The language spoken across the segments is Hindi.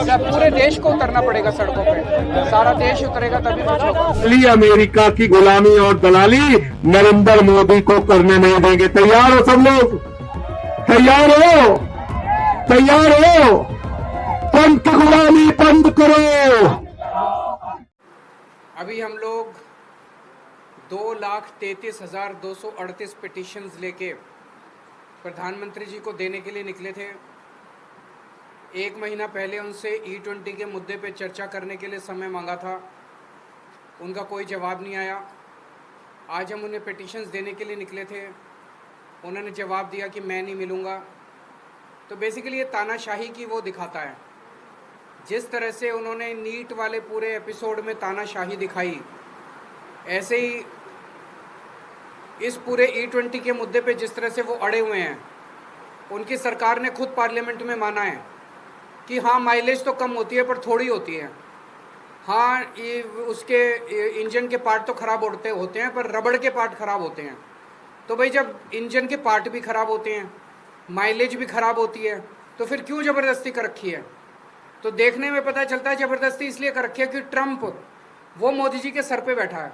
क्या पूरे देश को उतरना पड़ेगा सड़कों पे? सारा देश उतरेगा तभी कुछ होगा। अमेरिका की गुलामी और दलाली नरेंद्र मोदी को करने नहीं देंगे। तैयार हो सब लोग? तैयार हो? तैयार हो? पंत गुलामी बंद करो। अभी हम लोग 2,33,238 पिटीशंस लेके प्रधानमंत्री जी को देने के लिए निकले थे। एक महीना पहले उनसे E20 के मुद्दे पे चर्चा करने के लिए समय मांगा था, उनका कोई जवाब नहीं आया। आज हम उन्हें पिटीशंस देने के लिए निकले थे, उन्होंने जवाब दिया कि मैं नहीं मिलूँगा। तो बेसिकली ये तानाशाही की वो दिखाता है। जिस तरह से उन्होंने नीट वाले पूरे एपिसोड में तानाशाही दिखाई, ऐसे ही इस पूरे E20 के मुद्दे पे जिस तरह से वो अड़े हुए हैं। उनकी सरकार ने खुद पार्लियामेंट में माना है कि हाँ माइलेज तो कम होती है पर थोड़ी होती है। हाँ ये उसके इंजन के पार्ट तो ख़राब होते हैं पर रबड़ के पार्ट ख़राब होते हैं। तो भाई जब इंजन के पार्ट भी ख़राब होते हैं, माइलेज भी ख़राब होती है, तो फिर क्यों ज़बरदस्ती कर रखी है? तो देखने में पता चलता है ज़बरदस्ती इसलिए कर रखी है कि ट्रंप वो मोदी जी के सर पे बैठा है।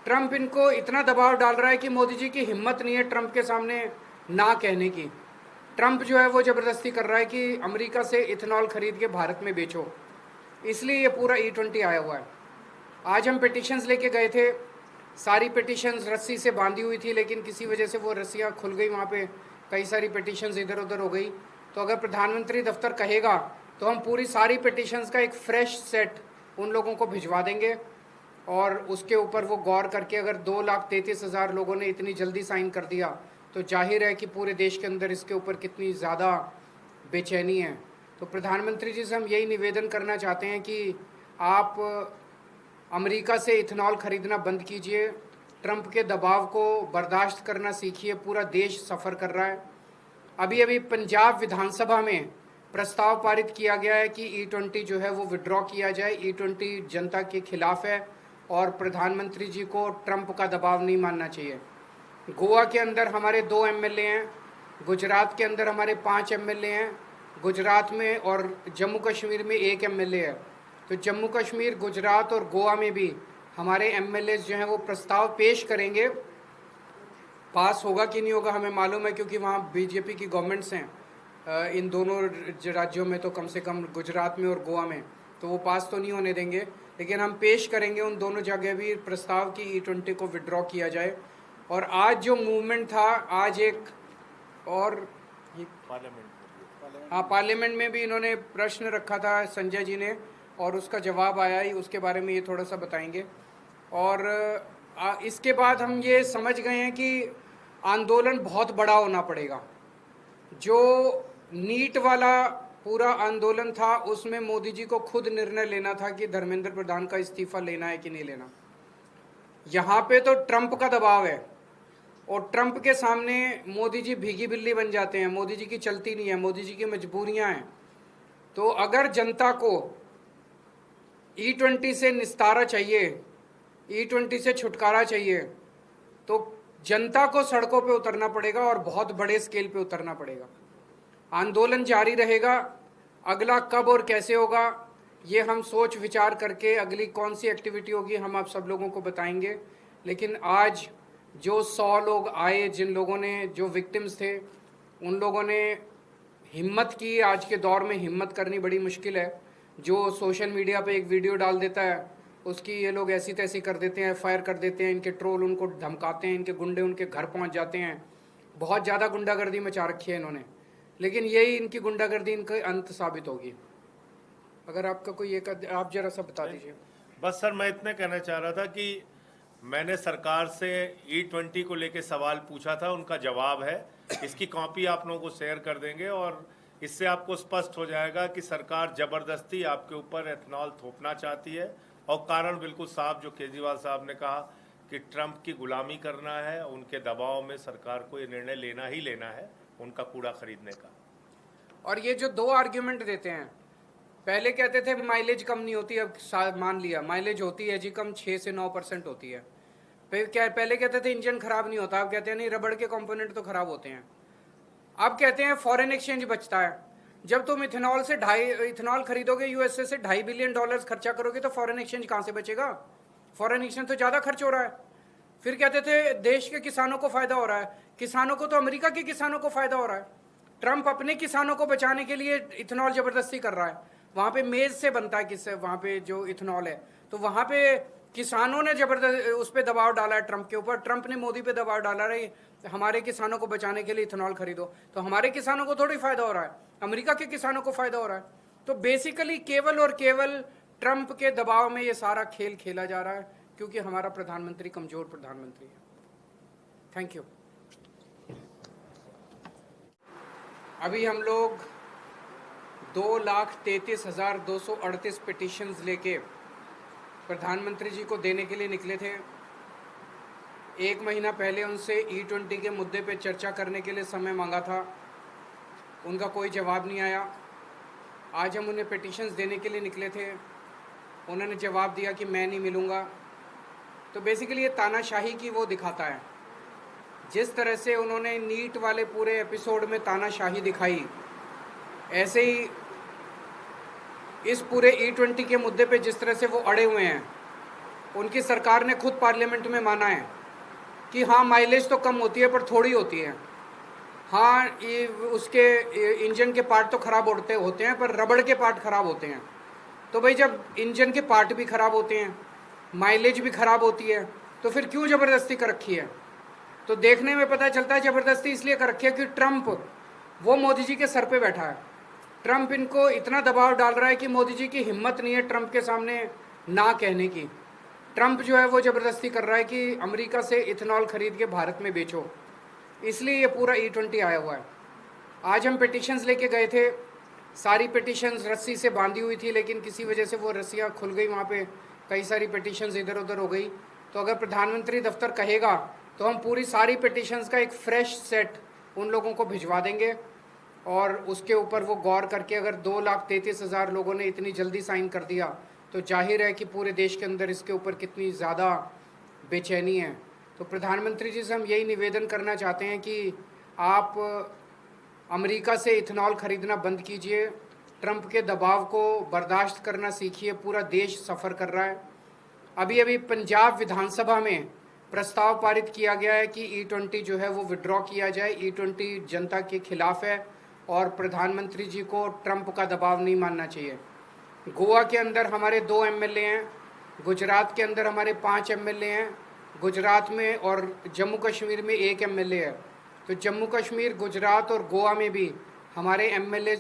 ट्रंप इनको इतना दबाव डाल रहा है कि मोदी जी की हिम्मत नहीं है ट्रंप के सामने ना कहने की। ट्रंप जो है वो ज़बरदस्ती कर रहा है कि अमेरिका से इथेनॉल खरीद के भारत में बेचो, इसलिए ये पूरा E20 आया हुआ है। आज हम पिटीशंस लेके गए थे, सारी पिटीशंस रस्सी से बांधी हुई थी, लेकिन किसी वजह से वो रस्सियाँ खुल गई, वहाँ पे कई सारी पिटीशंस इधर उधर हो गई। तो अगर प्रधानमंत्री दफ्तर कहेगा तो हम पूरी सारी पिटीशंस का एक फ़्रेश सेट उन लोगों को भिजवा देंगे और उसके ऊपर वो गौर करके अगर 2,33,000 लोगों ने इतनी जल्दी साइन कर दिया तो जाहिर है कि पूरे देश के अंदर इसके ऊपर कितनी ज़्यादा बेचैनी है। तो प्रधानमंत्री जी से हम यही निवेदन करना चाहते हैं कि आप अमेरिका से इथेनॉल ख़रीदना बंद कीजिए, ट्रंप के दबाव को बर्दाश्त करना सीखिए। पूरा देश सफ़र कर रहा है। अभी अभी पंजाब विधानसभा में प्रस्ताव पारित किया गया है कि E20 जो है वो विड्रॉ किया जाए। E20 जनता के खिलाफ है और प्रधानमंत्री जी को ट्रंप का दबाव नहीं मानना चाहिए। गोवा के अंदर हमारे 2 MLA हैं, गुजरात के अंदर हमारे 5 MLA हैं, गुजरात में और जम्मू कश्मीर में 1 MLA है। तो जम्मू कश्मीर, गुजरात और गोवा में भी हमारे MLAs जो हैं वो प्रस्ताव पेश करेंगे। पास होगा कि नहीं होगा हमें मालूम है, क्योंकि वहाँ बीजेपी की गवर्नमेंट्स हैं इन दोनों राज्यों में, तो कम से कम गुजरात में और गोवा में, तो वो पास तो नहीं होने देंगे। लेकिन हम पेश करेंगे उन दोनों जगह भी प्रस्ताव की E20 को विड्रॉ किया जाए। और आज जो मूवमेंट था, आज एक और पार्लियामेंट में भी इन्होंने प्रश्न रखा था संजय जी ने, और उसका जवाब आया ही, उसके बारे में ये थोड़ा सा बताएंगे। और इसके बाद हम ये समझ गए हैं कि आंदोलन बहुत बड़ा होना पड़ेगा। जो नीट वाला पूरा आंदोलन था उसमें मोदी जी को खुद निर्णय लेना था कि धर्मेंद्र प्रधान का इस्तीफा लेना है कि नहीं लेना। यहाँ पे तो ट्रंप का दबाव है और ट्रंप के सामने मोदी जी भीगी बिल्ली बन जाते हैं। मोदी जी की चलती नहीं है, मोदी जी की मजबूरियाँ हैं। तो अगर जनता को E20 से निस्तारा चाहिए, E20 से छुटकारा चाहिए, तो जनता को सड़कों पे उतरना पड़ेगा और बहुत बड़े स्केल पे उतरना पड़ेगा। आंदोलन जारी रहेगा। अगला कब और कैसे होगा ये हम सोच विचार करके अगली कौन सी एक्टिविटी होगी हम आप सब लोगों को बताएंगे। लेकिन आज जो 100 लोग आए, जिन लोगों ने, जो विक्टिम्स थे, उन लोगों ने हिम्मत की। आज के दौर में हिम्मत करनी बड़ी मुश्किल है। जो सोशल मीडिया पे एक वीडियो डाल देता है उसकी ये लोग ऐसी तैसी कर देते हैं, फायर कर देते हैं, इनके ट्रोल उनको धमकाते हैं, इनके गुंडे उनके घर पहुंच जाते हैं। बहुत ज़्यादा गुंडागर्दी मचा रखी है इन्होंने, लेकिन यही इनकी गुंडागर्दी इनका अंत साबित होगी। अगर आपका कोई एक आप जरा सा बता दीजिए। बस सर, मैं इतना कहना चाह रहा था कि मैंने सरकार से E20 को लेके सवाल पूछा था, उनका जवाब है। इसकी कॉपी आप लोगों को शेयर कर देंगे और इससे आपको स्पष्ट हो जाएगा कि सरकार ज़बरदस्ती आपके ऊपर एथेनॉल थोपना चाहती है और कारण बिल्कुल साफ, जो केजरीवाल साहब ने कहा कि ट्रंप की गुलामी करना है, उनके दबाव में सरकार को ये निर्णय लेना ही लेना है उनका कूड़ा खरीदने का। और ये जो 2 आर्ग्यूमेंट देते हैं, पहले कहते थे माइलेज कम नहीं होती, अब मान लिया माइलेज होती है जी कम, 6 से 9% होती है। पहले कहते थे इंजन खराब नहीं होता, अब कहते हैं नहीं रबड़ के कंपोनेंट तो खराब होते हैं। अब कहते हैं फॉरेन एक्सचेंज बचता है। जब तुम इथेनॉल खरीदोगे यूएसए से $2.5 बिलियन खर्चा करोगे तो फॉरेन एक्सचेंज कहाँ से बचेगा? फॉरेन एक्सचेंज तो ज़्यादा खर्च हो रहा है। फिर कहते थे देश के किसानों को फायदा हो रहा है। किसानों को तो अमेरिका के किसानों को फायदा हो रहा है। ट्रंप अपने किसानों को बचाने के लिए इथेनॉल जबरदस्ती कर रहा है। वहाँ पे मेज से बनता है किससे, वहाँ पे जो इथेनॉल है, तो वहाँ पे किसानों ने जबरदस्त उस पर दबाव डाला है ट्रंप के ऊपर। ट्रंप ने मोदी पे दबाव डाला है हमारे किसानों को बचाने के लिए इथेनॉल खरीदो। तो हमारे किसानों को थोड़ी फायदा हो रहा है, अमेरिका के किसानों को फायदा हो रहा है। तो बेसिकली केवल और केवल ट्रंप के दबाव में ये सारा खेल खेला जा रहा है, क्योंकि हमारा प्रधानमंत्री कमजोर प्रधानमंत्री है। Thank you. अभी हम लोग 2,33,238 पिटिशंस लेके प्रधानमंत्री जी को देने के लिए निकले थे। एक महीना पहले उनसे E20 के मुद्दे पे चर्चा करने के लिए समय मांगा था, उनका कोई जवाब नहीं आया। आज हम उन्हें पिटिशंस देने के लिए निकले थे, उन्होंने जवाब दिया कि मैं नहीं मिलूँगा। तो बेसिकली ये तानाशाही की वो दिखाता है। जिस तरह से उन्होंने नीट वाले पूरे एपिसोड में तानाशाही दिखाई, ऐसे ही इस पूरे E20 के मुद्दे पे जिस तरह से वो अड़े हुए हैं। उनकी सरकार ने खुद पार्लियामेंट में माना है कि हाँ माइलेज तो कम होती है पर थोड़ी होती है। हाँ ये उसके इंजन के पार्ट तो ख़राब होते हैं पर रबड़ के पार्ट ख़राब होते हैं। तो भाई जब इंजन के पार्ट भी ख़राब होते हैं, माइलेज भी ख़राब होती है, तो फिर क्यों ज़बरदस्ती कर रखी है? तो देखने में पता चलता है ज़बरदस्ती इसलिए कर रखी है कि ट्रंप वो मोदी जी के सर पे बैठा है। ट्रंप इनको इतना दबाव डाल रहा है कि मोदी जी की हिम्मत नहीं है ट्रंप के सामने ना कहने की। ट्रंप जो है वो ज़बरदस्ती कर रहा है कि अमेरिका से इथेनॉल खरीद के भारत में बेचो, इसलिए ये पूरा E20 आया हुआ है। आज हम पिटिशंस लेके गए थे, सारी पिटिशंस रस्सी से बांधी हुई थी, लेकिन किसी वजह से वो रस्सियाँ खुल गई, वहाँ पे कई सारी पिटिशंस इधर उधर हो गई। तो अगर प्रधानमंत्री दफ्तर कहेगा तो हम पूरी सारी पिटिशंस का एक फ्रेश सेट उन लोगों को भिजवा देंगे और उसके ऊपर वो गौर करके अगर 2,33,000 लोगों ने इतनी जल्दी साइन कर दिया तो जाहिर है कि पूरे देश के अंदर इसके ऊपर कितनी ज़्यादा बेचैनी है। तो प्रधानमंत्री जी से हम यही निवेदन करना चाहते हैं कि आप अमेरिका से इथेनॉल खरीदना बंद कीजिए, ट्रंप के दबाव को बर्दाश्त करना सीखिए। पूरा देश सफ़र कर रहा है। अभी अभी पंजाब विधानसभा में प्रस्ताव पारित किया गया है कि E20 जो है वो विड्रॉ किया जाए। E20 जनता के खिलाफ है और प्रधानमंत्री जी को ट्रंप का दबाव नहीं मानना चाहिए। गोवा के अंदर हमारे 2 MLA हैं, गुजरात के अंदर हमारे 5 MLA हैं, गुजरात में और जम्मू कश्मीर में 1 MLA है। तो जम्मू कश्मीर, गुजरात और गोवा में भी हमारे MLA